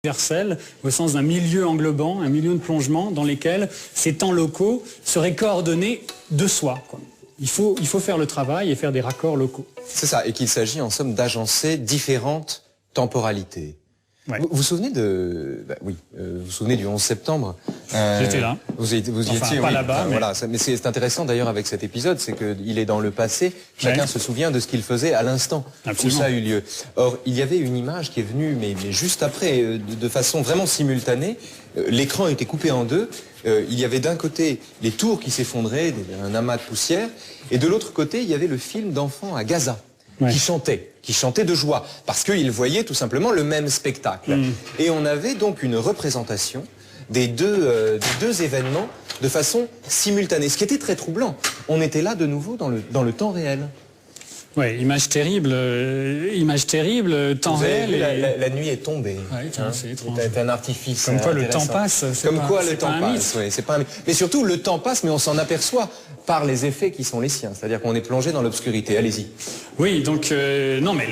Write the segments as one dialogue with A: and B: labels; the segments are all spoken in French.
A: universel au sens d'un milieu englobant, un milieu de plongement dans lesquels ces temps locaux seraient coordonnés de soi, quoi. Il faut faire le travail et faire des raccords locaux.
B: C'est ça, et qu'il s'agit en somme d'agencer différentes temporalités.
A: Ouais.
B: Vous vous souvenez de... vous vous souvenez du 11 septembre
A: J'étais là.
B: Vous y étiez,
A: pas
B: oui.
A: là-bas, mais...
B: Voilà, mais c'est intéressant d'ailleurs avec cet épisode, c'est qu'il est dans le passé, chacun se souvient de ce qu'il faisait à l'instant où ça a eu lieu. Or, il y avait une image qui est venue, mais juste après, de façon vraiment simultanée. L'écran était coupé en deux. Il y avait d'un côté les tours qui s'effondraient, un amas de poussière, et de l'autre côté, il y avait le film d'enfants à Gaza.
A: Ouais.
B: qui chantait de joie, parce qu'ils voyaient tout simplement le même spectacle. Et on avait donc une représentation des deux événements de façon simultanée, ce qui était très troublant. On était là de nouveau dans le temps réel.
A: Ouais, image terrible, temps réel.
B: La nuit est tombée.
A: Ouais, c'est étrange.
B: C'est un artifice.
A: Comme quoi le temps passe.
B: Comme quoi le temps passe, oui, c'est pas un mythe. Mais surtout, le temps passe, mais on s'en aperçoit par les effets qui sont les siens. C'est-à-dire qu'on est plongé dans l'obscurité. Allez-y.
A: Oui, donc, non, mais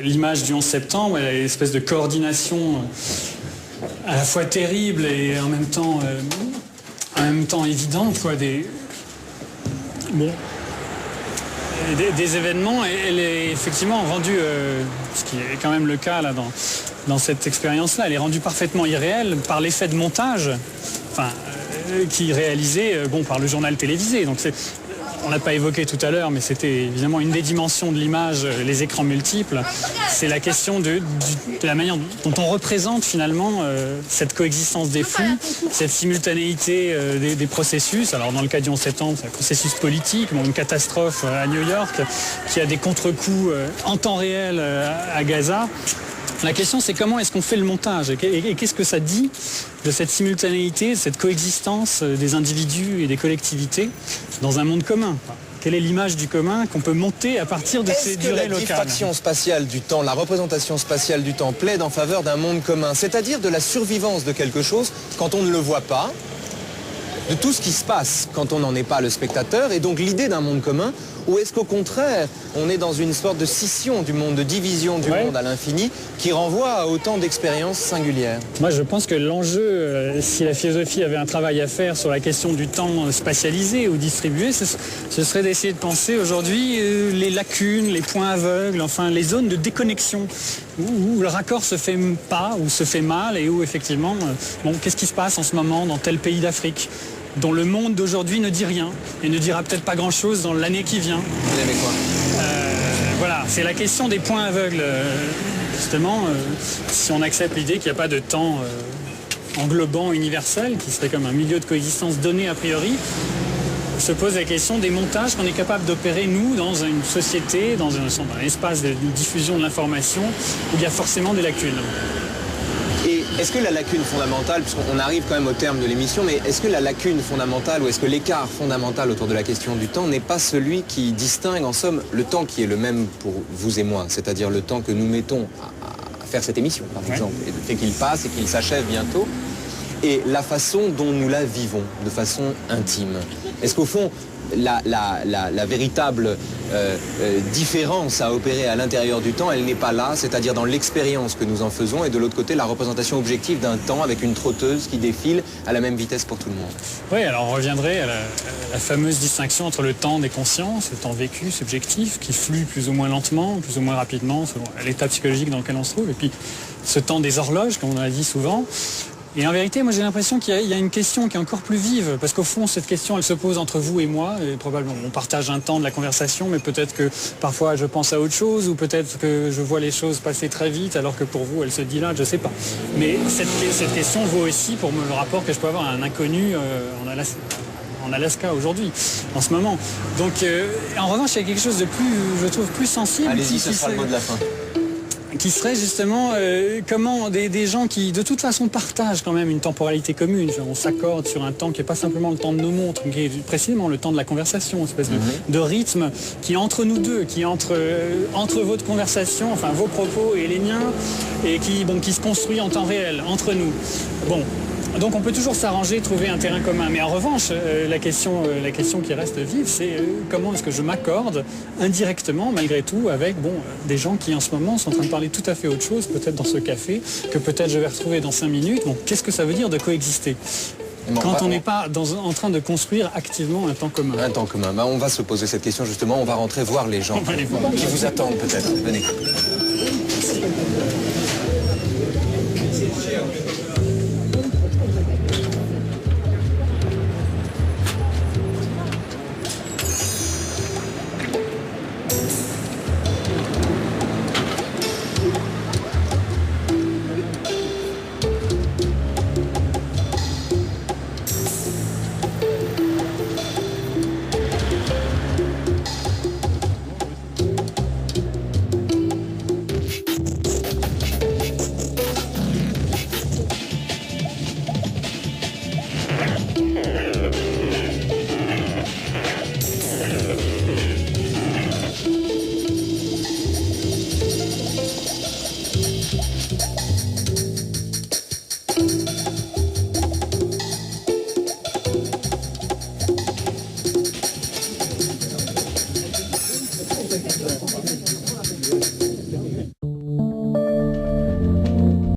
A: l'image du 11 septembre, l'espèce de coordination à la fois terrible et en même temps évidente, quoi, des événements, elle est effectivement rendue, ce qui est quand même le cas là dans cette expérience-là, elle est rendue parfaitement irréelle par l'effet de montage, qui est réalisé par le journal télévisé. Donc on l'a pas évoqué tout à l'heure, mais c'était évidemment une des dimensions de l'image, les écrans multiples. C'est la question de la manière dont on représente finalement cette coexistence des flux, cette simultanéité des processus. Alors dans le cas du 11 septembre, c'est un processus politique, une catastrophe à New York, qui a des contre-coups en temps réel à Gaza. La question, c'est comment est-ce qu'on fait le montage et qu'est-ce que ça dit de cette simultanéité, de cette coexistence des individus et des collectivités dans un monde commun. Quelle est l'image du commun qu'on peut monter à partir de ces durées locales ?
B: Est-ce que la diffraction spatiale du temps, la représentation spatiale du temps plaide en faveur d'un monde commun, c'est-à-dire de la survivance de quelque chose quand on ne le voit pas, de tout ce qui se passe quand on n'en est pas le spectateur, et donc l'idée d'un monde commun, ou est-ce qu'au contraire, on est dans une sorte de scission du monde, de division du monde à l'infini, qui renvoie à autant d'expériences singulières ?
A: Moi, je pense que l'enjeu, si la philosophie avait un travail à faire sur la question du temps spatialisé ou distribué, ce serait d'essayer de penser aujourd'hui les lacunes, les points aveugles, enfin les zones de déconnexion, où le raccord se fait pas, ou se fait mal, et où effectivement, qu'est-ce qui se passe en ce moment dans tel pays d'Afrique dont le monde d'aujourd'hui ne dit rien, et ne dira peut-être pas grand-chose dans l'année qui vient.
B: Vous aimez quoi ?
A: Voilà, c'est la question des points aveugles. Justement, si on accepte l'idée qu'il n'y a pas de temps englobant universel, qui serait comme un milieu de coexistence donné a priori, se pose la question des montages qu'on est capable d'opérer, nous, dans une société, dans un espace de diffusion de l'information, où il y a forcément des lacunes.
B: Et est-ce que la lacune fondamentale, puisqu'on arrive quand même au terme de l'émission, mais est-ce que la lacune fondamentale ou est-ce que l'écart fondamental autour de la question du temps n'est pas celui qui distingue en somme le temps qui est le même pour vous et moi, c'est-à-dire le temps que nous mettons à faire cette émission, par exemple, et le fait qu'il passe et qu'il s'achève bientôt, et la façon dont nous la vivons, de façon intime. Est-ce qu'au fond, la véritable différence à opérer à l'intérieur du temps, elle n'est pas là, c'est-à-dire dans l'expérience que nous en faisons, et de l'autre côté, la représentation objective d'un temps avec une trotteuse qui défile à la même vitesse pour tout le monde.
A: Oui, alors on reviendrait à la fameuse distinction entre le temps des consciences, le temps vécu, subjectif, qui flue plus ou moins lentement, plus ou moins rapidement, selon l'état psychologique dans lequel on se trouve, et puis ce temps des horloges, comme on a dit souvent. Et en vérité, moi j'ai l'impression qu'il y a une question qui est encore plus vive, parce qu'au fond, cette question, elle se pose entre vous et moi, et probablement on partage un temps de la conversation, mais peut-être que parfois je pense à autre chose, ou peut-être que je vois les choses passer très vite, alors que pour vous, elle se dit là, je sais pas. Mais cette question vaut aussi pour le rapport que je peux avoir à un inconnu en Alaska aujourd'hui, en ce moment. Donc, en revanche, il y a quelque chose de plus, je trouve, plus sensible.
B: Allez-y, ce sera le mot de la fin.
A: Qui serait justement comment des gens qui de toute façon partagent quand même une temporalité commune. On s'accorde sur un temps qui n'est pas simplement le temps de nos montres, qui est précisément le temps de la conversation, une espèce de rythme qui est entre nous deux, qui est entre votre conversation, enfin vos propos et les miens, et qui se construit en temps réel, entre nous. Bon. Donc on peut toujours s'arranger, trouver un terrain commun. Mais en revanche, la question qui reste vive, c'est comment est-ce que je m'accorde indirectement, malgré tout, avec des gens qui en ce moment sont en train de parler tout à fait autre chose, peut-être dans ce café, que peut-être je vais retrouver dans 5 minutes. Bon, qu'est-ce que ça veut dire de coexister quand on n'est pas en train de construire activement un temps commun?
B: Un temps commun. On va se poser cette question justement. On va rentrer voir les gens qui vous attendent peut-être. Venez.